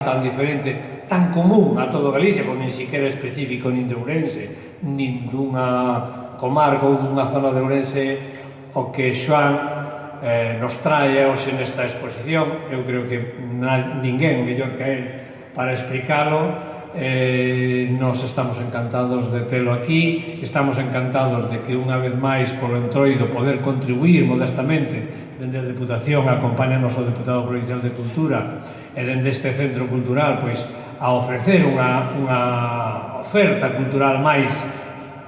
tan diferente, tan común a todo Galicia, porque nin siquiera específico nin de Ourense, nin dunha comarca ou dunha zona de Ourense, o que Xoán nos trae hoxe nesta exposición. Eu creo que ninguén mellor que él para explicalo. Nos estamos encantados de telo aquí, estamos encantados de que unha vez máis polo Entroido poder contribuir modestamente dende a Deputación, acompáñanos o Deputado Provincial de Cultura e dende este centro cultural pois a ofrecer unha oferta cultural máis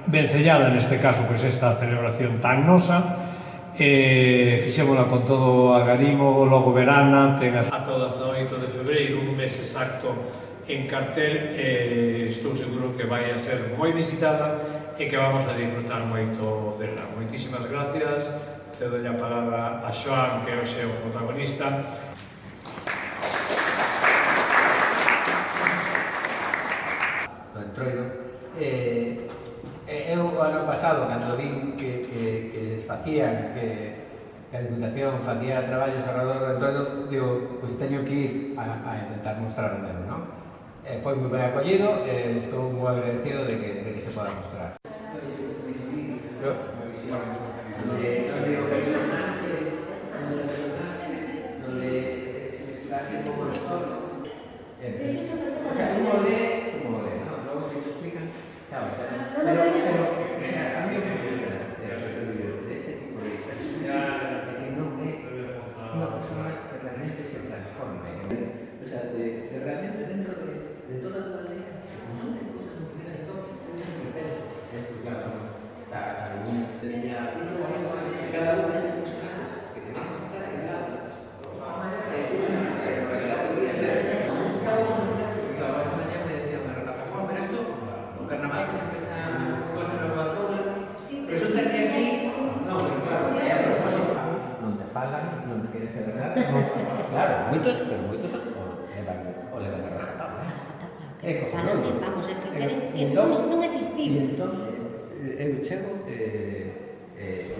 vencellada, neste caso, pois esta celebración tan nosa. Fixémola con todo agarimo, logo verana, ten a todo 18 de febreiro, un mes exacto en cartel, estou seguro que vai a ser moi visitada e que vamos a disfrutar moito dela. Moitísimas gracias, cedo a palabra a Xoán, que hoxe é o protagonista. No Entroido. Eu, o ano pasado, cando vin que facían, que a Diputación facía traballos alrededor do Entroido, digo, pois teño que ir a intentar mostrar o meu, non? Foi moi ben acollido, estou moi agradecido de que se poda mostrar. Realmente dentro de toda la aldea no hay cosas muy grandes, yo pienso, esto claro, cada uno tenía cada una de estas personajes que tenían que estar aisladas. En realidad podría ser, claro, esa mañana me decía una rata, pero esto, un carnaval que siempre está muy relacionado con todo, resulta que aquí, no, pero claro, hay otros pasos, non te falan, non te queren ser verdad, claro, moitos, pero moitos son o le dan a rajatabla. Vamos, que queren que non existir. E entón, eu chego